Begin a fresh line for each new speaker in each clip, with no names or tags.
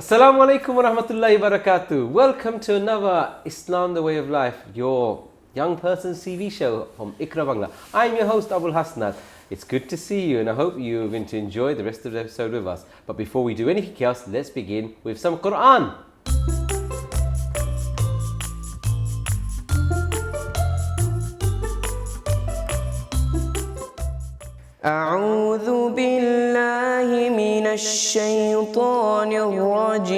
Assalamu alaikum wa rahmatullahi wa barakatuh. Welcome to another Islam the Way of Life, your young person's TV show from IQRA Bangla. I'm your host, Abul Hasnat. It's good to see you and I hope you're going to enjoy the rest of the episode with us. But before we do anything else, let's begin with some Quran.
أعوذ بالله من الشيطان الرجيم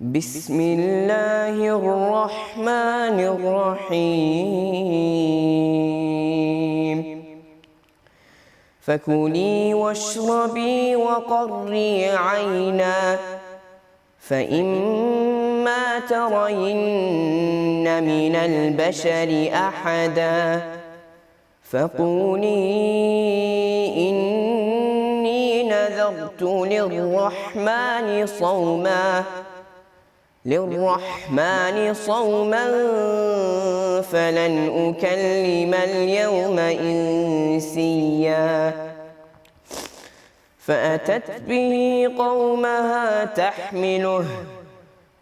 بسم الله الرحمن الرحيم فكلي واشربي وقري عينا فإما ترين من البشر أحدا فقولي إني نذرت للرحمن صوما فلن أكلم اليوم إنسيا فأتت به قومها تحمله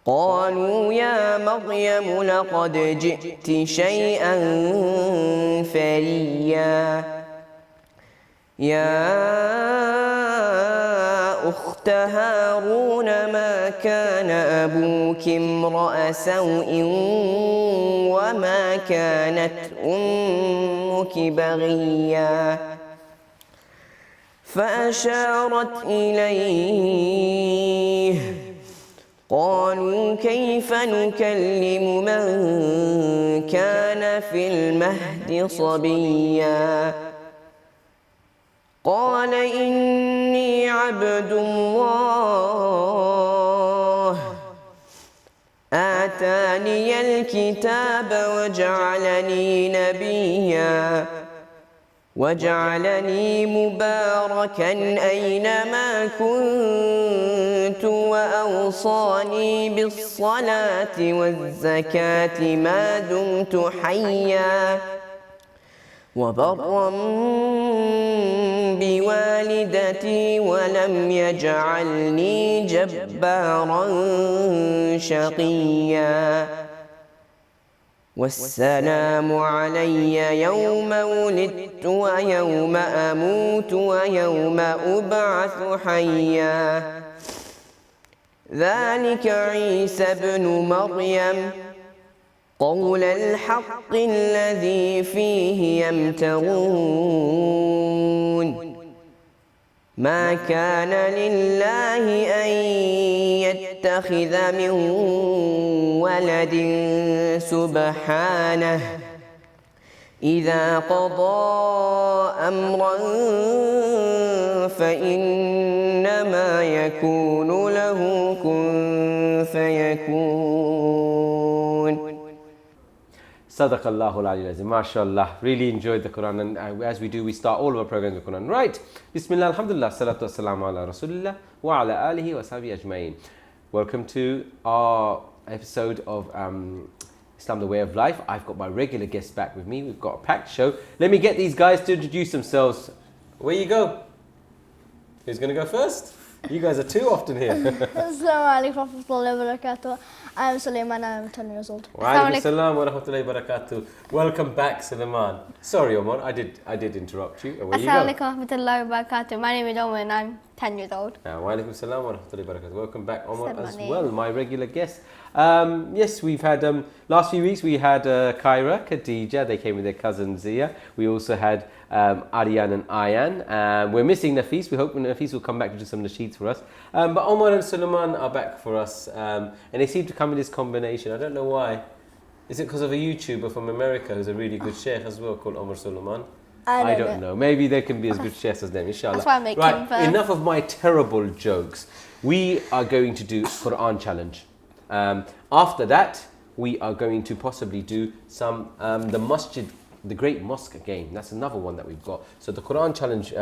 قالوا يا مريم لقد جئت شيئا فريا يا أخت هارون ما كان أبوك امرأ سوء وما كانت أمك بغيا فأشارت إليه قالوا كيف نكلم من كان في المهد صبيا قال إني عبد الله آتاني الكتاب وجعلني نبيا وجعلني مباركا أينما كنت وأوصاني بالصلاة والزكاة ما دمت حيا وبرا بوالدتي ولم يجعلني جبارا شقيا والسلام علي يوم ولدت ويوم أموت ويوم أبعث حيا ذلك عيسى ابن مريم قول الحق الذي فيه يمترون ما كان لله أن يتخذ من ولد سبحانه إذا قضى أمرا فإنما يكون له كن فيكون.
Sadaq Allahul Aliyyil Azim. MashaAllah. Really enjoyed the Quran, and as we do, we start all of our programs with Quran. Right. Bismillah, alhamdulillah, salatu wassalamu ala rasulillah wa ala alihi wa sahbihi ajma'in. Welcome to our episode of Islam the Way of Life. I've got my regular guests back with me. We've got a packed show. Let me get these guys to introduce themselves. Where you go? Who's going to go first? You guys are too often here.
Assalamu alaikum wa rahmatullahi wa barakatuh. I'm Suleiman, I'm 10 years old.
Wa alaikum assalam wa rahmatullahi wa barakatuh. Welcome back, Suleiman. Sorry, Omar, I did interrupt you. Where you go?
Assalamu alaikum wa rahmatullahi wa barakatuh. My name is Omar and I'm 10 years old.
Wa alaikum assalam wa rahmatullahi wa barakatuh. Welcome back, Omar, as well, my regular guest. Yes, we've had, last few weeks we had Khaira, Khadija, they came with their cousin Zia. We also had Aryan and Ayan. We're missing Nafis. We hope Nafis will come back to do some nasheeds for us. But Omar and Suleiman are back for us. And they seem to come in this combination. I don't know why. Is it because of a YouTuber from America who's a really good sheikh as well called Omar Suleiman? I don't know. Maybe they can be as good chefs as them, inshallah.
That's why I make him first.
Enough of my terrible jokes. We are going to do Quran challenge. After that, we are going to possibly do some the masjid, the great mosque game. That's another one that we've got. So the Quran challenge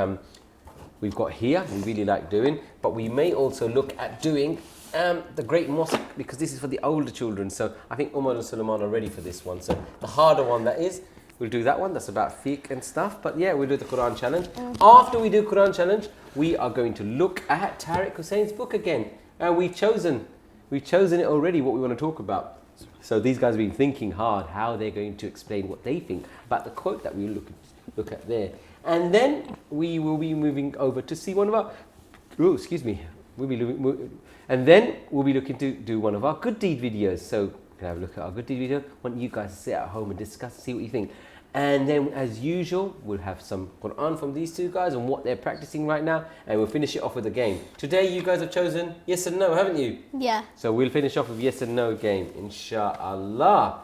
we've got here, we really like doing, but we may also look at doing the great mosque, because this is for the older children. So I think Umar and Suleiman are ready for this one. So the harder one that is, We'll do that one. That's about fiqh and stuff. But yeah, we'll do the Quran challenge. After we do Quran challenge, we are going to look at Tariq Hussein's book again. And we've chosen it already, what we want to talk about. So these guys have been thinking hard how they're going to explain what they think about the quote that we look at there. And then we will be moving over to see one of our... Oh, excuse me. And then we'll be looking to do one of our good deed videos. So we can have a look at our good deed video. I want you guys to sit at home and discuss and see what you think. And then, as usual, we'll have some Quran from these two guys and what they're practicing right now. And we'll finish it off with a game. Today, you guys have chosen yes and no, haven't you?
Yeah.
So we'll finish off with yes and no game, inshallah.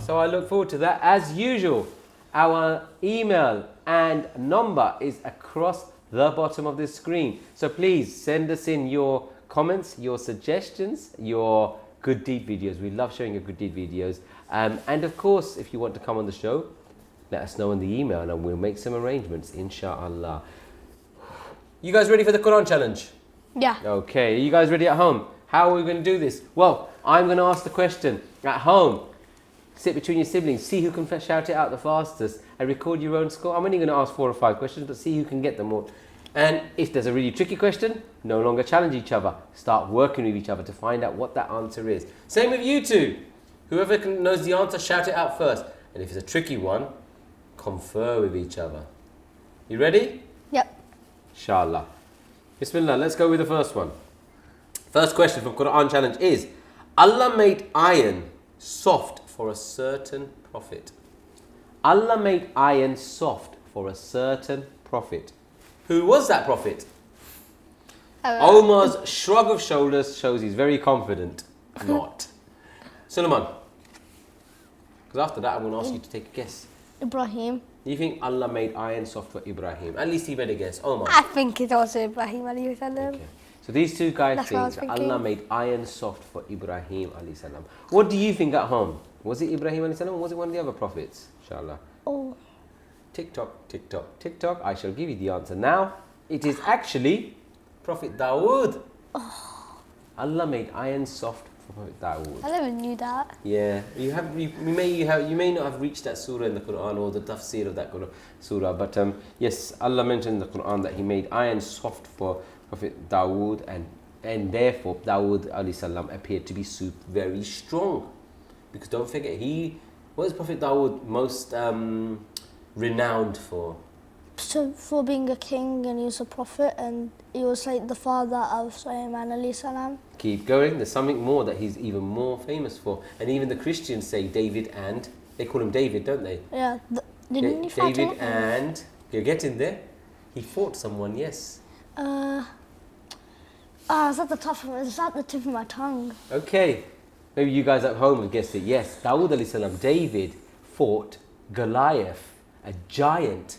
So I look forward to that. As usual, our email and number is across the bottom of the screen. So please send us in your comments, your suggestions, your good deed videos. We love showing your good deed videos. And of course, if you want to come on the show, let us know in the email and we'll make some arrangements, inshallah. You guys ready for the Quran challenge?
Yeah.
Okay, are you guys ready at home? How are we going to do this? Well, I'm going to ask the question at home. Sit between your siblings, see who can shout it out the fastest and record your own score. I'm only going to ask 4 or 5 questions, but see who can get them all. And if there's a really tricky question, no longer challenge each other. Start working with each other to find out what that answer is. Same with you two. Whoever knows the answer, shout it out first. And if it's a tricky one, confer with each other. You ready?
Yep.
Inshallah. Bismillah, let's go with the first one. First question for Quran challenge is, Allah made iron soft for a certain prophet. Allah made iron soft for a certain prophet. Who was that prophet? Omar's shrug of shoulders shows he's very confident. Not. Suleiman. Because after that, I'm going to ask you to take a guess.
Ibrahim.
You think Allah made iron soft for Ibrahim? At least he made a guess. Omar.
I think it was Ibrahim alayhi salam.
Okay. So these two guys
That's what I was
think that
thinking.
Allah made iron soft for Ibrahim alayhi salam. What do you think at home? Was it Ibrahim alayhi salam or was it one of the other prophets? Inshallah.
Oh.
Tick tock, tick tock, tick tock. I shall give you the answer now. It is actually Prophet Dawood.
Oh.
Allah made iron soft for Prophet Dawood.
I never knew that.
Yeah, you may not have reached that surah in the Quran or the tafsir of that surah, but yes, Allah mentioned in the Quran that He made iron soft for Prophet Dawood, and therefore Dawood alayhi salam appeared to be very strong. Because don't forget, what is Prophet Dawood most renowned for?
So for being a king, and he was a prophet, and he was like the father of Sulaiman alayhi salam.
Keep going. There's something more that he's even more famous for. And even the Christians say David and... They call him David, don't they?
Yeah. Didn't he fight
David
him?
and... You're getting there. He fought someone, yes.
It's at the tip of my tongue.
Okay. Maybe you guys at home have guessed it. Yes, Dawood alayhi salam, David fought Goliath, a giant.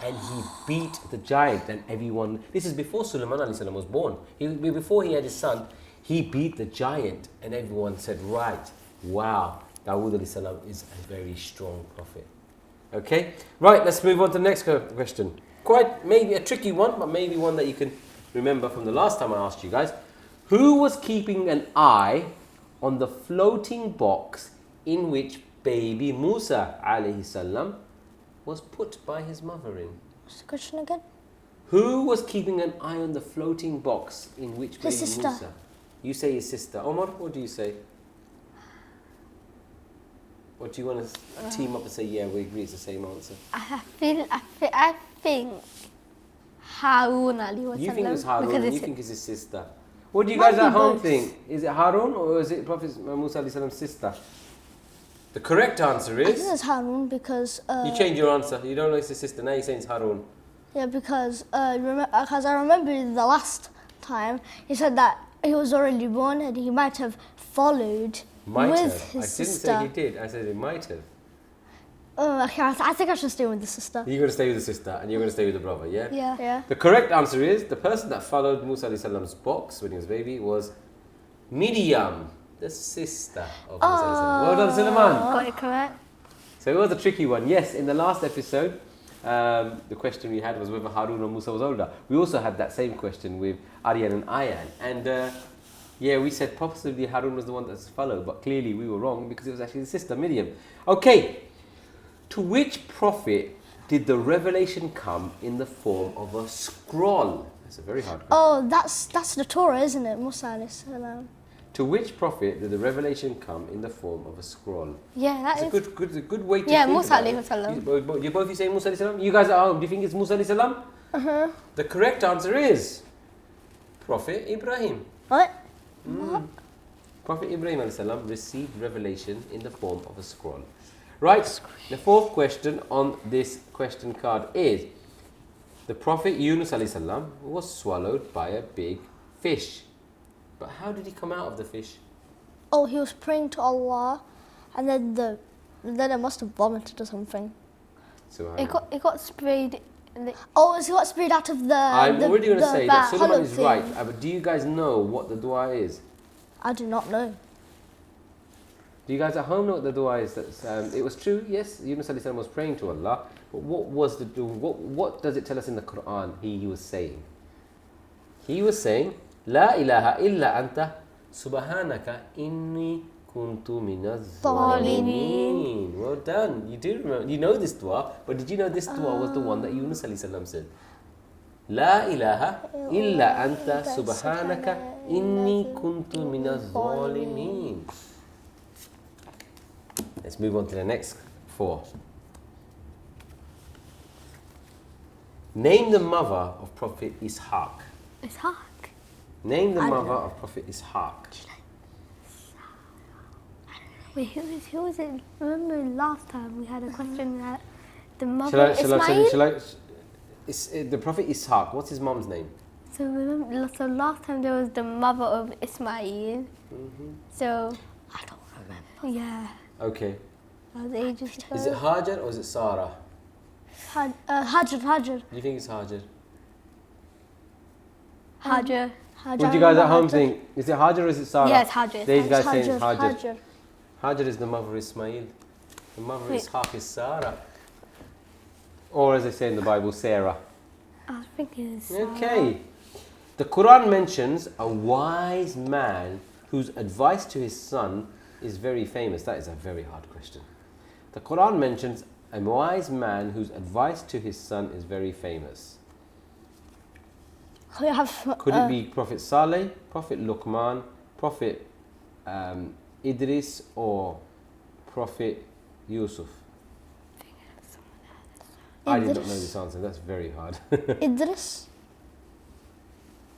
And he beat the giant, and everyone... This is before Sulaiman alayhi salam was born. Before he had his son, he beat the giant, and everyone said, right, wow, Dawood alayhi salam is a very strong prophet. Okay, right, let's move on to the next question. Quite maybe a tricky one, but maybe one that you can remember from the last time I asked you guys. Who was keeping an eye on the floating box in which baby Musa alayhi salam was put by his mother in?
What's the question again?
Who was keeping an eye on the floating box in which baby
His sister.
Musa? You say his sister. Omar, what do you say? Or do you want to team up and say, yeah, we agree it's the same answer?
I think Harun alayhi salam.
You think it's Harun,
because
and you think it's his sister. What do you guys
Might
at
be
home
both.
think? Is it Harun or is it Prophet Musa alayhi salam's sister? The correct answer
I think
is...
it's Harun because...
You change your answer. You don't know it's his sister. Now you're saying it's Harun.
Yeah, because I remember the last time he said that he was already born and he might have followed
Might
with
have.
his
I
sister.
didn't say he did. I said it might have.
Okay, I think I should stay with the sister.
You're going to stay with the sister and you're going to stay with the brother, yeah?
Yeah.
The correct answer is the person that followed Musa alayhi salam's box when he was a baby was Miriam, the sister of Musa alayhi salam. Well done, Suleiman.
Got it correct.
So it was a tricky one. Yes, in the last episode, the question we had was whether Harun or Musa was older. We also had that same question with Aryan and Ayan. And yeah, we said possibly Harun was the one that's followed, but clearly we were wrong because it was actually the sister, Miriam. Okay, to which prophet did the revelation come in the form of a scroll? That's a very hard question.
Oh, that's the Torah, isn't it? Musa alayhi salam.
To which prophet did the revelation come in the form of a scroll?
Yeah,
That's a good way to
Yeah,
think
Musa
about
alayhi
it.
salam.
You both say Musa alayhi salam? You guys at home, do you think it's Musa alayhi salam? The correct answer is Prophet Ibrahim.
What?
Prophet Ibrahim alayhi salam received revelation in the form of a scroll. Right, the fourth question on this question card is, the Prophet Yunus alayhi salam was swallowed by a big fish. But how did he come out of the fish?
Oh, he was praying to Allah, and then it must have vomited or something.
So
It got sprayed.
Oh, so he got sprayed out of the.
I'm already going to say that Suleiman
hollow
is
thing.
right, but do you guys know what the dua is?
I do not know.
Do you guys at home know what the dua is? It was true, yes, Yunus alayhi salam was praying to Allah, but what does it tell us in the Quran he was saying? He was saying, La ilaha illa anta subhanaka inni kuntu minaz zalimin. Well done. You do remember, you know this dua, but did you know this dua was the one that Yunus alayhi salam said? La ilaha illa anta subhanaka inni kuntu minaz zalimin. Let's move on to the next four. Name the mother of Prophet Ishaq.
Ishaq.
Name the mother of Prophet Ishaq.
Wait, who was it? Remember last time we had a question that the mother
The Prophet Ishaq, what's his mom's name?
So remember, so last time there was the mother of Ismail. So
I don't remember.
yeah,
Okay.
that was ages ago.
Is it Hajar or is it Sarah?
Hajar.
Do you think it's Hajar?
Hajar.
What do you guys at home think? Is it Hajar or is it Sarah?
Yes, Hajar.
These guys saying it's Hajar.
Hajar.
Hajar is the mother of Ismail. The mother of Ishaq is Sarah. Or as they say in the Bible, Sarah.
I think it's
Okay. The Quran mentions a wise man whose advice to his son is very famous. That is a very hard question. The Quran mentions a wise man whose advice to his son is very famous.
We have,
Could it be Prophet Saleh, Prophet Luqman, Prophet Idris, or Prophet Yusuf? I did not know this answer. That's very hard.
Idris?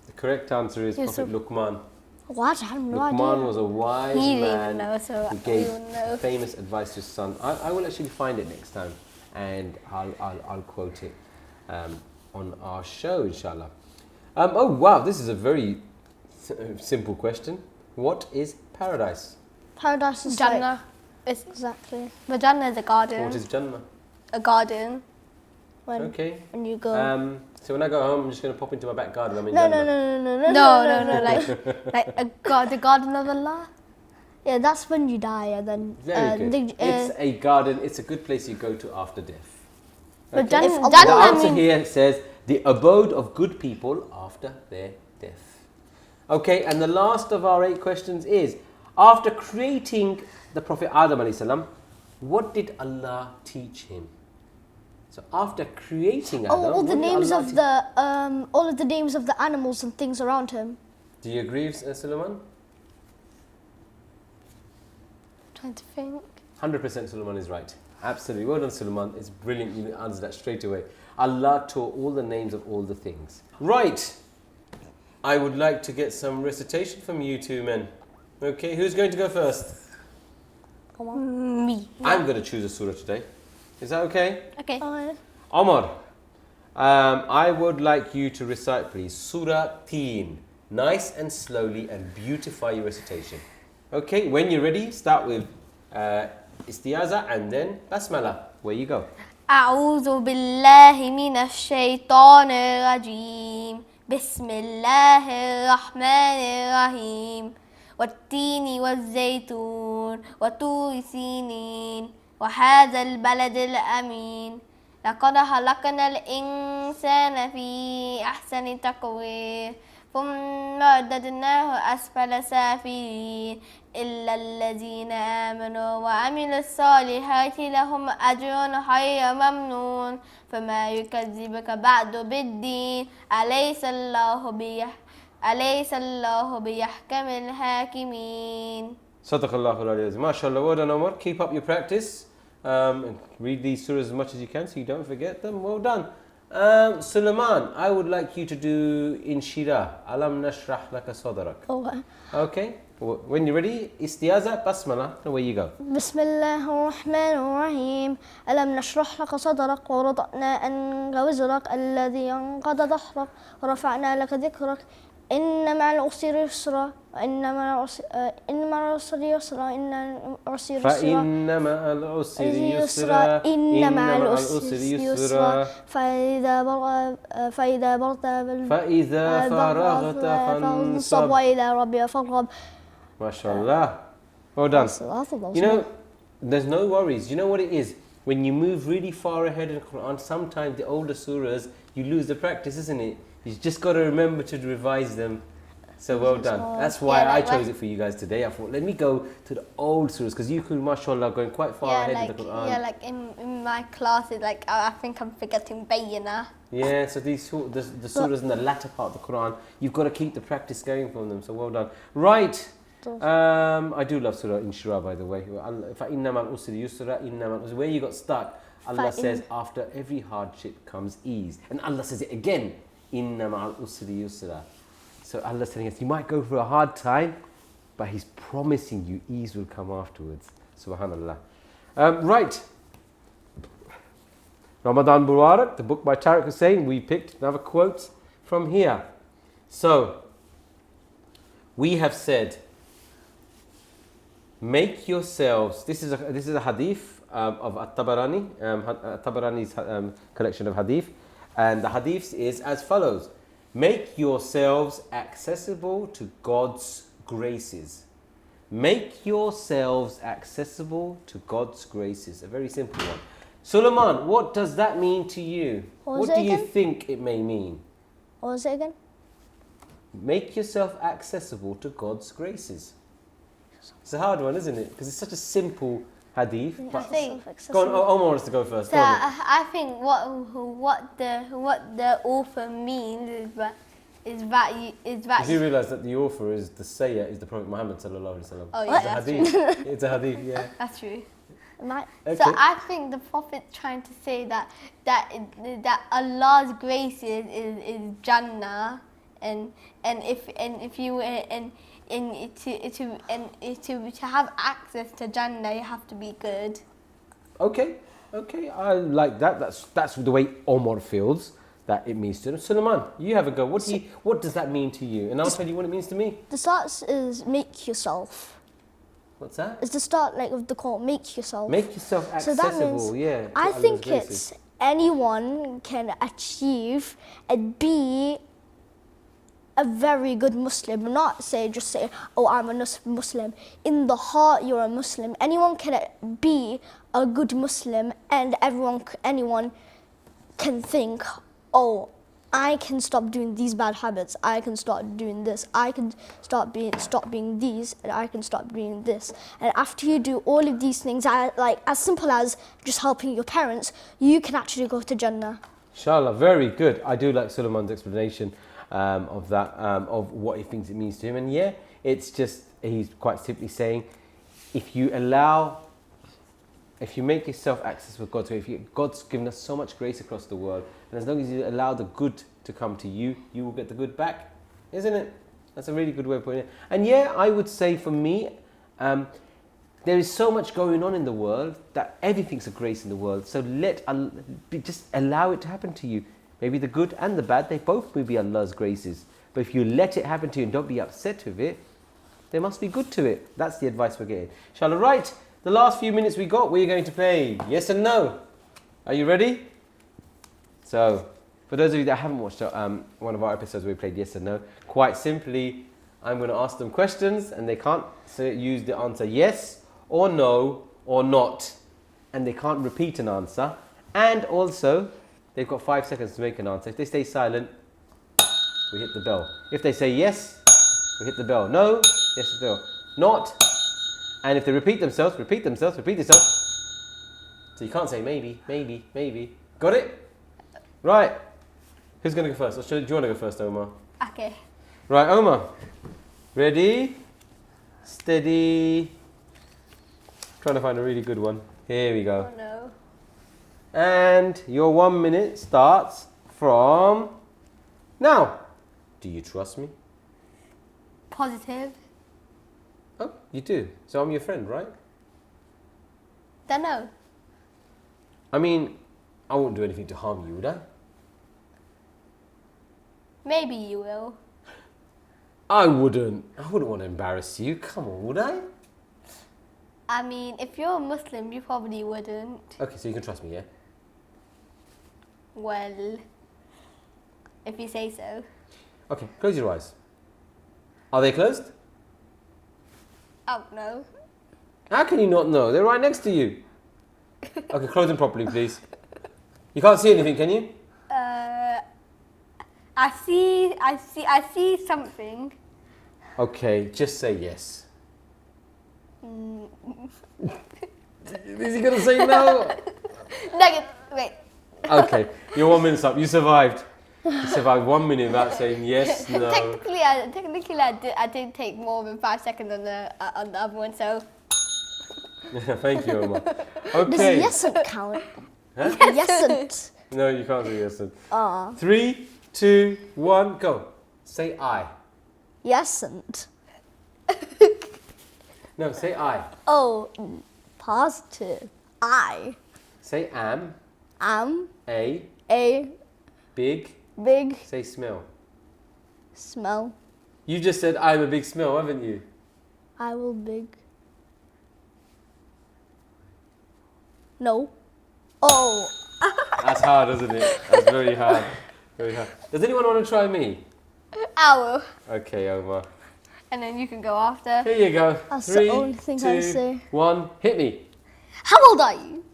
The correct answer is Prophet Luqman.
What? I have no
Luqman
idea.
was a wise
He didn't
man
even know, so
who
we
gave
wouldn't know.
famous advice to his son. I will actually find it next time, and I'll quote it on our show, inshallah. Oh wow, this is a very simple question. What is paradise?
Paradise is
Jannah. It's
exactly
the Jannah is a garden.
What is Jannah?
A garden.
Okay.
when you go.
So when I go home, I'm just going to pop into my back garden. I'm in
No,
Jannah.
No, like the garden of Allah.
Yeah, that's when you die, and then.
Very good. It's a garden. It's a good place you go to after death.
But
Okay.
If
Jannah,
The
Allah
answer here says the abode of good people after their death. Okay, and the last of our 8 questions is, after creating the Prophet Adam alayhi salam, what did Allah teach him? So after creating Adam,
all the
what did
names
Allah
of the all of the names of the animals and things around him.
Do you agree, Suleiman?
trying to think.
100% Suleiman is right. Absolutely. Well done, Suleiman. It's brilliant. You answered that straight away. Allah taught all the names of all the things. Right. I would like to get some recitation from you two men. Okay, who's going to go first?
Come on.
Me.
I'm going to choose a surah today. Is that okay?
Okay.
Omar, I would like you to recite, please, Surah Teen. Nice and slowly, and beautify your recitation. Okay, when you're ready, start with Istiaza and then Basmala. Where you go.
أعوذ بالله من الشيطان الرجيم بسم الله الرحمن الرحيم والتين والزيتون وطور سينين وهذا البلد الأمين
لقد خلقنا الإنسان في أحسن تقويم ثم رددناه أسفل سافلين إلا الذين آمنوا وعملوا الصالحات لهم أجر غير ممنون فما يكذبك بعد بالدين أليس الله بيحكم الحاكمين.
صدق الله العظيم. MashaAllah, well done Omar. Keep up your practice. And read these surahs as much as you can so you don't forget them. Well done. Sulaiman, I would like you to do Inshira. Alam nashrah laka sadrak.
Oh,
Okay. When you're ready, Istiaza, Basmala. Away you go.
بسم الله الرحمن الرحيم ألم نشرح لك صدرك ووضعنا عنك وزرك الذي أنقض ظهرك ورفعنا لك ذكرك إن مع العسر يسرا إن مع العسر يسرا إن العسر يسرا
فإن مع العسر يسرا
إن مع العسر يسرا فإذا فرغت فانصب وإلى ربك فارغب.
MashaAllah. Well done. You know, there's no worries. You know what it is? When you move really far ahead in the Quran, sometimes the older surahs, you lose the practice, isn't it? You just got to remember to revise them. So well done. That's why I chose it for you guys today. I thought, let me go to the old surahs because you could, mashallah, going quite far ahead in the Quran.
Yeah, like in my classes, like I think I'm forgetting Bayyana.
Yeah, so the surahs in the latter part of the Quran, you've got to keep the practice going from them. So well done. Right. I do love Surah Inshira, by the way. Where you got stuck, Allah says after every hardship comes ease. And Allah says it again. Inna ma'al usri yusra. So Allah's telling us you might go through a hard time, but He's promising you ease will come afterwards. Subhanallah. Right. Ramadan Mubarak, the book by Tariq Hussain, we picked another quote from here. So, we have said, make yourselves, this is a hadith of At-Tabarani, At-Tabarani's collection of hadith, and the hadith is as follows: make yourselves accessible to God's graces. Make yourselves accessible to God's graces. A very simple one. Suleiman, what does that mean to you? What do you think it may mean?
What was it again?
Make yourself accessible to God's graces. It's a hard one, isn't it? Because it's such a simple hadith.
I think.
Go on, Omar wants to go first.
So I think what the author means is that
Did you realise that the author is the sayer is the Prophet Muhammad sallallahu alaihi wasallam?
Oh yeah,
that's hadith. It's a hadith, yeah.
That's true.
Okay.
So I think the Prophet's trying to say that Allah's grace is Jannah, and to have access to Jannah, you have to be good.
Okay, I like that. That's the way Omar feels that it means to him. Suleiman, you have a go. What does that mean to you? And I'll tell you what it means to me.
The start is make yourself.
What's that?
It's the start of the quote, make yourself.
Make yourself accessible,
so that means,
yeah.
I think it's anyone can achieve and be a very good Muslim. Not just say, oh, I'm a Muslim. In the heart, you're a Muslim. Anyone can be a good Muslim, and anyone can think, oh, I can stop doing these bad habits. I can start doing this. I can stop being these, and I can stop doing this. And after you do all of these things, like as simple as just helping your parents, you can actually go to Jannah.
Inshallah, very good. I do like Suleiman's explanation of that, of what he thinks it means to him. And yeah, it's just, he's quite simply saying, if you make yourself accessible to God's way, God's given us so much grace across the world, and as long as you allow the good to come to you, you will get the good back, isn't it? That's a really good way of putting it. And yeah, I would say for me, there is so much going on in the world that everything's a grace in the world. So just allow it to happen to you. Maybe the good and the bad, they both will be Allah's graces. But if you let it happen to you and don't be upset with it, there must be good to it. That's the advice we're getting. Inshallah, right. The last few minutes we got, we're going to play yes and no. Are you ready? So, for those of you that haven't watched one of our episodes where we played yes and no, quite simply, I'm going to ask them questions and they can't use the answer yes or no or not. And they can't repeat an answer. And also, they've got 5 seconds to make an answer. If they stay silent, we hit the bell. If they say yes, we hit the bell. No, yes, the bell. Not. And if they repeat themselves. So you can't say maybe, maybe, maybe. Got it? Right. Who's going to go first? Do you want to go first, Omar?
Okay.
Right, Omar. Ready? Steady. Trying to find a really good one. Here we go.
Oh no.
And your 1 minute starts from now. Do you trust me?
Positive.
Oh, you do. So I'm your friend, right?
Don't know.
I mean, I won't do anything to harm you, would I?
Maybe you will.
I wouldn't want to embarrass you. Come on, would I?
I mean, if you're a Muslim, you probably wouldn't.
Okay, so you can trust me, yeah?
Well, if you say so.
Okay, close your eyes. Are they closed?
Oh no.
How can you not know? They're right next to you. Okay, close them properly, please. You can't see anything, can you?
I see something.
Okay, just say yes. Is he gonna say no?
Negative. Wait.
Okay, your 1 minute's up. You survived. You survived 1 minute without saying yes, no.
Technically, I did take more than 5 seconds on the other one. So.
Thank you, Omar.
Does
Okay.
yesn't count?
Huh?
Yesn't.
No, you can't say yes.
Ah.
3, 2, 1, go. Say I.
Yesn't.
No, say I.
Oh, positive. I
Say am.
am
A.
a
Big.
big
Say smell.
smell.
You just said I'm a big smell, haven't you?
I will big. No. Oh.
That's hard, isn't it? That's very hard. Very hard. Does anyone want to try me?
I will.
Okay, Omar.
And then you can go after.
Here you go.
That's the
3,
only thing I
2,
say.
1, hit me.
How old are you?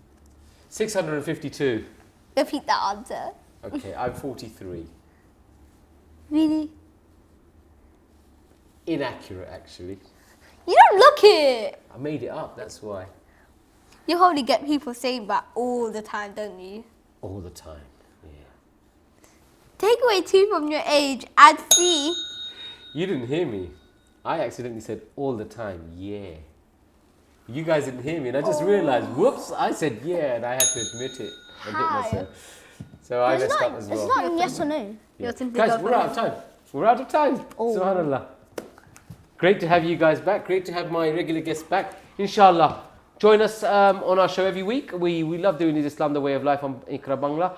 652.
Repeat that answer.
Okay, I'm 43.
Really?
Inaccurate, actually.
You don't look it.
I made it up, that's why.
You probably get people saying that all the time, don't you?
All the time, yeah.
Take away 2 from your age, add 3.
You didn't hear me. I accidentally said all the time, yeah. You guys didn't hear me, and I just realized, whoops, I said yeah, and I had to admit it and hit myself. So I messed up as well.
It's not yes or no.
You're simply
Guys,
go
we're
for
out
it.
of time. We're out of time.
Oh.
Subhanallah. Great to have you guys back. Great to have my regular guests back. Inshallah. Join us on our show every week. We love doing this Islam, the way of life on IQRA Bangla.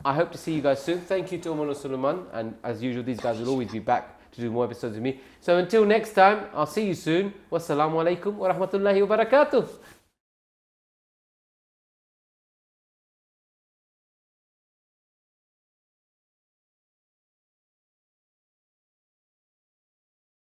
I hope to see you guys soon. Thank you to Omar and Suleiman. And as usual, these guys will always be back to do more episodes with me. So until next time, I'll see you soon. Wassalamu alaikum wa rahmatullahi wa barakatuh.